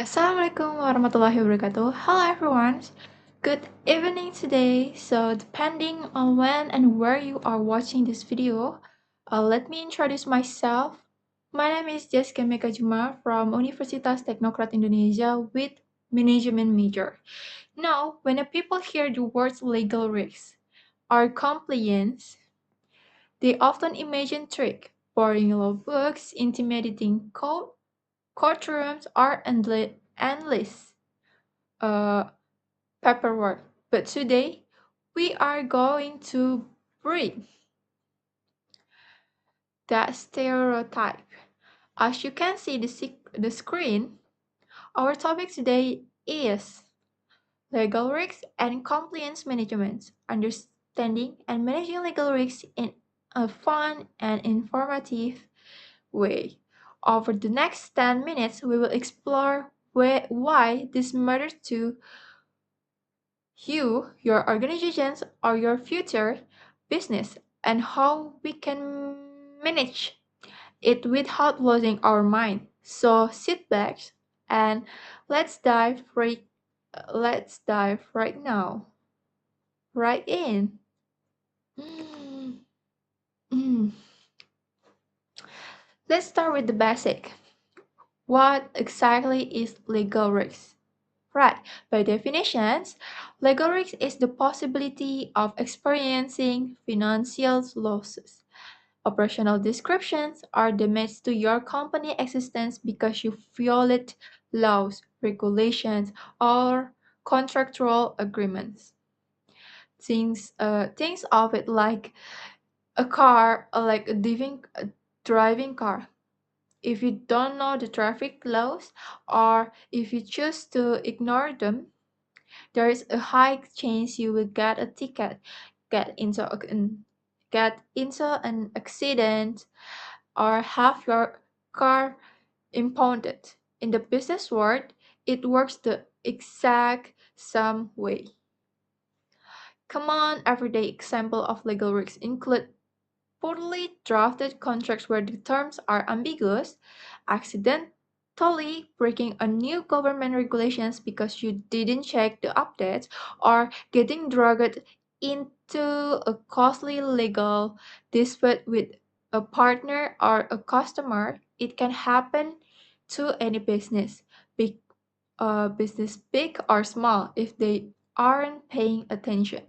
Assalamualaikum warahmatullahi wabarakatuh. Hello everyone. Good evening today. So depending on when and where you are watching this video, let me introduce myself. My name is Zaskia Zumar from Universitas Teknokrat Indonesia with Management major. Now, when the people hear the words legal risks or compliance, they often imagine trick, boring law books, intimidating courtrooms, or endless uh, paperwork. But today, we are going to break that stereotype. As you can see the screen, our topic today is legal risks and compliance management, understanding and managing legal risks in a fun and informative way. Over the next 10 minutes, we will explore why this matters to you, your organizations, or your future business, and how we can manage it without losing our mind. So sit back and let's dive right let's dive right now. Right in. Mm, mm. Let's start with the basic. What exactly is legal risk? Right, by definitions, legal risk is the possibility of experiencing financial losses. Operational descriptions are damage to your company existence because you violate laws, regulations, or contractual agreements. Things of it like a car, like a driving car. If you don't know the traffic laws or if you choose to ignore them, there is a high chance you will get a ticket, get into an accident, or have your car impounded. In the business world, it works the exact same way. Common everyday example of legal risks include poorly drafted contracts where the terms are ambiguous, accidentally breaking a new government regulations because you didn't check the updates, or getting dragged into a costly legal dispute with a partner or a customer. It can happen to any business, big or small, if they aren't paying attention.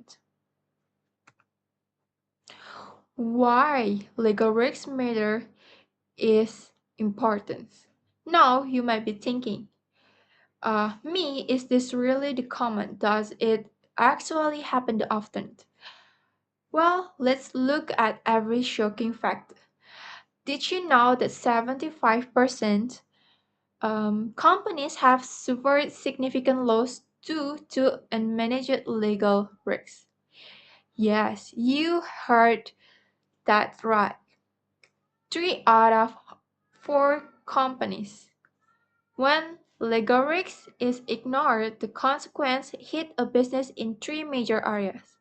Why legal risks matter is important. Now you might be thinking, is this really the common? Does it actually happen often? Well, let's look at every shocking fact. Did you know that 75% companies have suffered significant loss due to unmanaged legal risks? Yes, you heard that right. 3 out of 4 companies. When legal risk is ignored, the consequence hit a business in 3 major areas.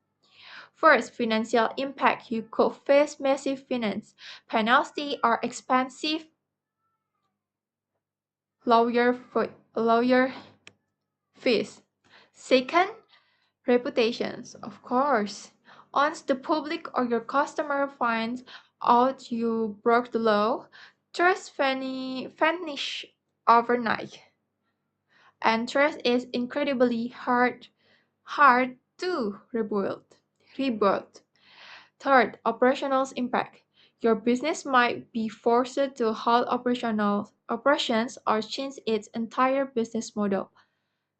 First, financial impact. You could face massive finance penalty or expensive lawyer fees. Second, reputations. Of course, once the public or your customer finds out you broke the law, trust vanish overnight. And trust is incredibly hard to rebuild. Third, operational impact. Your business might be forced to halt operations or change its entire business model.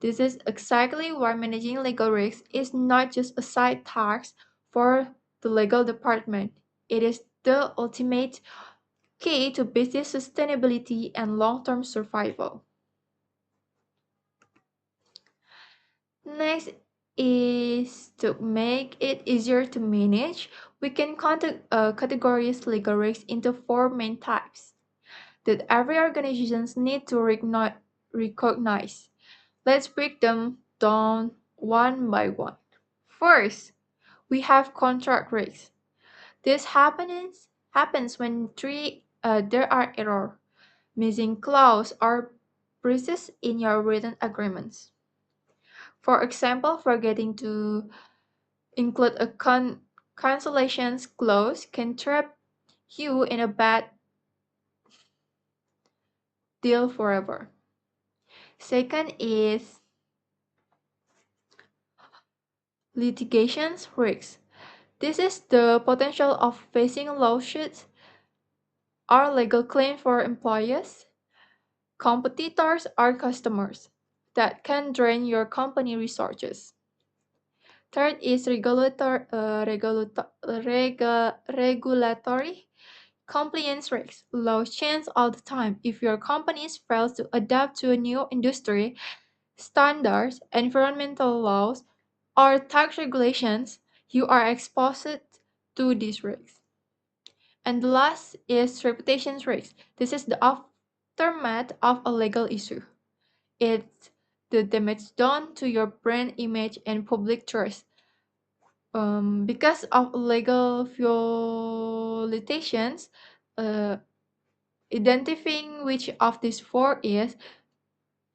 This is exactly why managing legal risks is not just a side task for the legal department. It is the ultimate key to business sustainability and long-term survival. Next is to make it easier to manage. We can categorize legal risks into 4 main types that every organization needs to recognize. Let's break them down one by one. First, we have contract risks. This happens when there are error, missing clause, or breaches in your written agreements. For example, forgetting to include a cancellation clause can trap you in a bad deal forever. Second is litigation risks. This is the potential of facing lawsuits or legal claims for employees, competitors, or customers that can drain your company resources. Third is regulatory compliance risks. Laws change all the time. If your company fails to adapt to a new industry standards, environmental laws, or tax regulations, you are exposed to these risks. And the last is reputation risks. This is the aftermath of a legal issue. It's the damage done to your brand image and public trust. Because of legal violations, uh, identifying which of these four is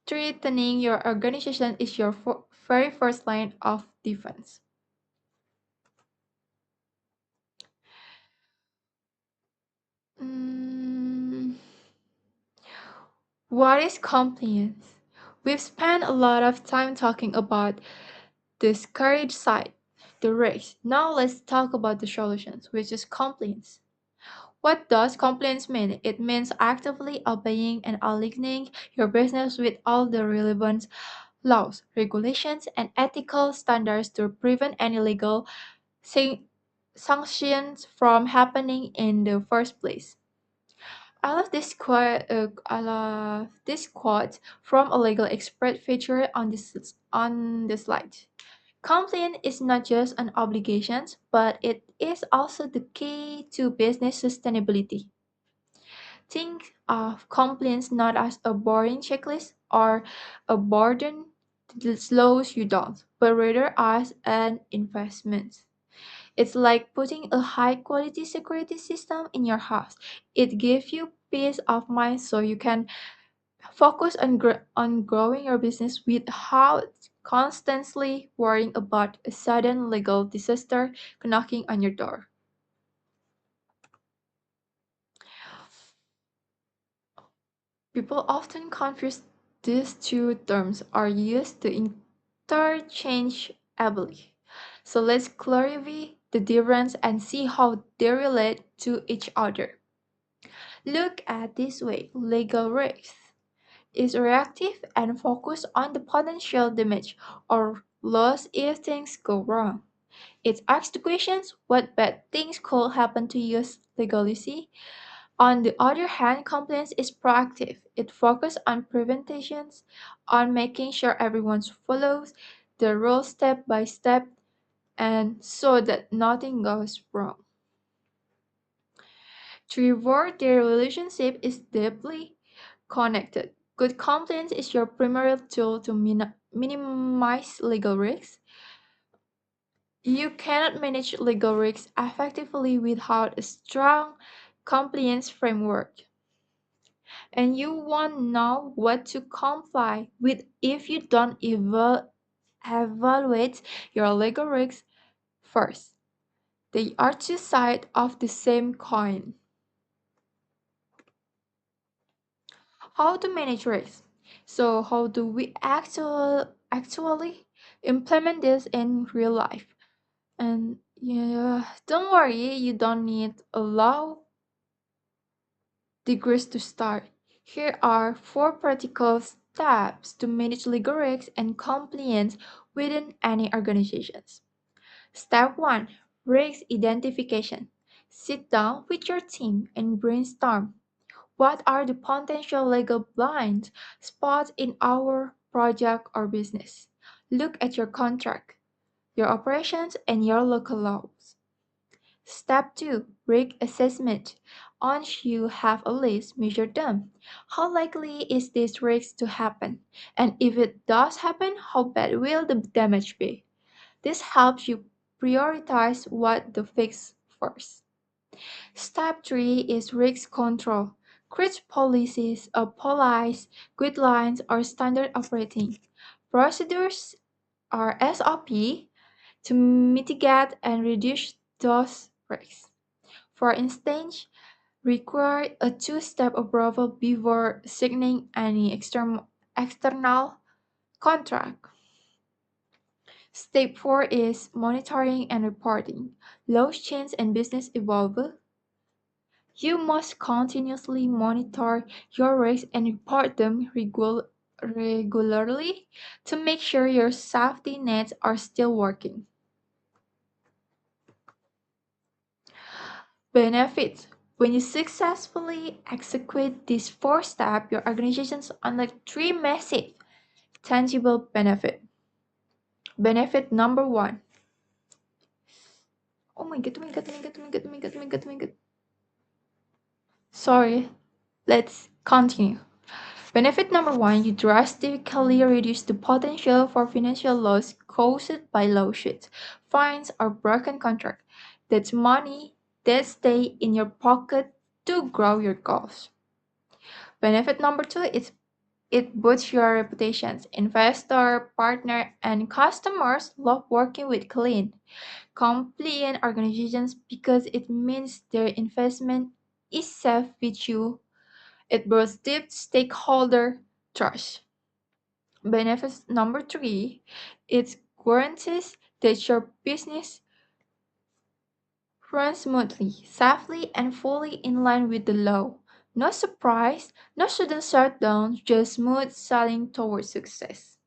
threatening your organization is your very first line of defense. Mm, what is compliance? We've spent a lot of time talking about the scary side, the risks. Now let's talk about the solutions, which is compliance. What does compliance mean? It means actively obeying and aligning your business with all the relevant laws, regulations, and ethical standards to prevent any legal san- sanctions from happening in the first place. I love this quote from a legal expert featured on the slide. Compliance is not just an obligation, but it is also the key to business sustainability. Think of compliance not as a boring checklist or a burden that slows you down, but rather as an investment. It's like putting a high quality security system in your house. It gives you peace of mind so you can focus on growing your business without constantly worrying about a sudden legal disaster knocking on your door. People often confuse these two terms are used to interchangeably. So let's clarify the difference and see how they relate to each other. Look at this way, legal risk is reactive and focused on the potential damage or loss if things go wrong. It asks the questions what bad things could happen to you legally. On the other hand, compliance is proactive. It focuses on preventions, on making sure everyone follows the rules step by step and so that nothing goes wrong. To reward their relationship is deeply connected. Good compliance is your primary tool to minimize legal risks. You cannot manage legal risks effectively without a strong compliance framework. And you won't know what to comply with if you don't evaluate your legal risks first. They are two sides of the same coin. How to manage risks? So, how do we actually implement this in real life? And yeah, don't worry, you don't need a law degrees to start. Here are four practical steps to manage legal risks and compliance within any organizations. Step 1, Risk Identification. Sit down with your team and brainstorm. What are the potential legal blind spots in our project or business? Look at your contract, your operations, and your local laws. Step 2, Risk Assessment. Once you have a list, measure them. How likely is this risk to happen? And if it does happen, how bad will the damage be? This helps you prioritize what to fix first. Step 3 is risk control. creates policies, policies, guidelines, or standard operating procedures or SOP to mitigate and reduce those risks. For instance, require a two-step approval before signing any external contract. Step 4 is monitoring and reporting. Laws change and business evolve. You must continuously monitor your risks and report them regularly to make sure your safety nets are still working. Benefits. When you successfully execute these four steps, your organizations unlock three massive, tangible benefits. Benefit number one. Oh my god, oh my god, oh my god, oh my god, oh my god, oh my god, oh my god. Sorry, let's continue. Benefit number one, you drastically reduce the potential for financial loss caused by lawsuits, fines, or broken contract. That's money that stay in your pocket to grow your goals. Benefit number two is it boosts your reputations. Investor, partner, and customers love working with clean, compliant organizations because it means their investment is safe with you. It builds deep stakeholder trust. Benefit number three, it guarantees that your business runs smoothly, safely, and fully in line with the law. No surprise, no sudden shutdown, just smooth sailing towards success.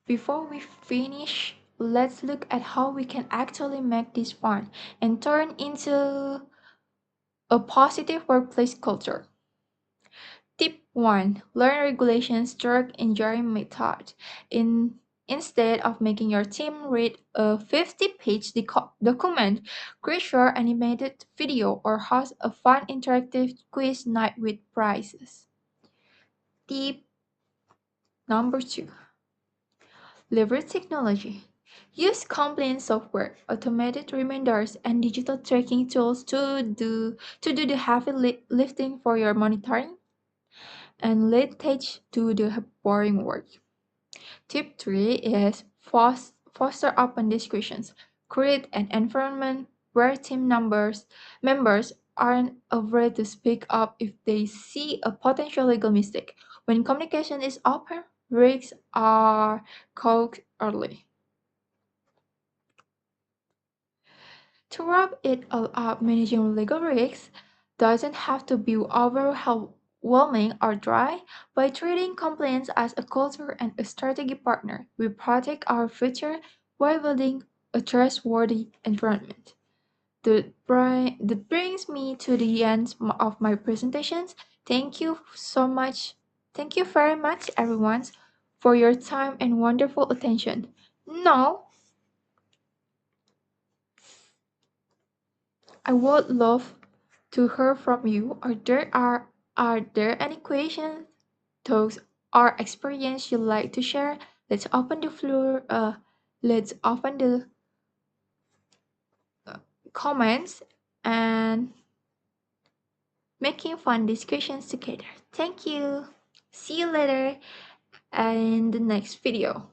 Before we finish, let's look at how we can actually make this fun and turn into a positive workplace culture. Tip 1. Learn regulations through engineering method. Instead of making your team read a 50-page document, create short animated video or host a fun interactive quiz night with prizes. Tip number 2. Leverage technology. Use compliance software, automated reminders, and digital tracking tools to do the heavy lifting for your monitoring and let Tage do the boring work. Tip 3 is foster open discussions. Create an environment where members aren't afraid to speak up if they see a potential legal mistake. When communication is open, risks are caught early. To wrap it all up, managing legal risks doesn't have to be overwhelming or dry. By treating compliance as a culture and a strategy partner, we protect our future while building a trustworthy environment. That brings me to the end of my presentations. Thank you so much. Thank you very much, everyone, for your time and wonderful attention. Now, I would love to hear from you. Are there any questions, thoughts, or experience you'd like to share? Let's open the floor. Let's open the comments and making fun discussions together. Thank you. See you later in the next video.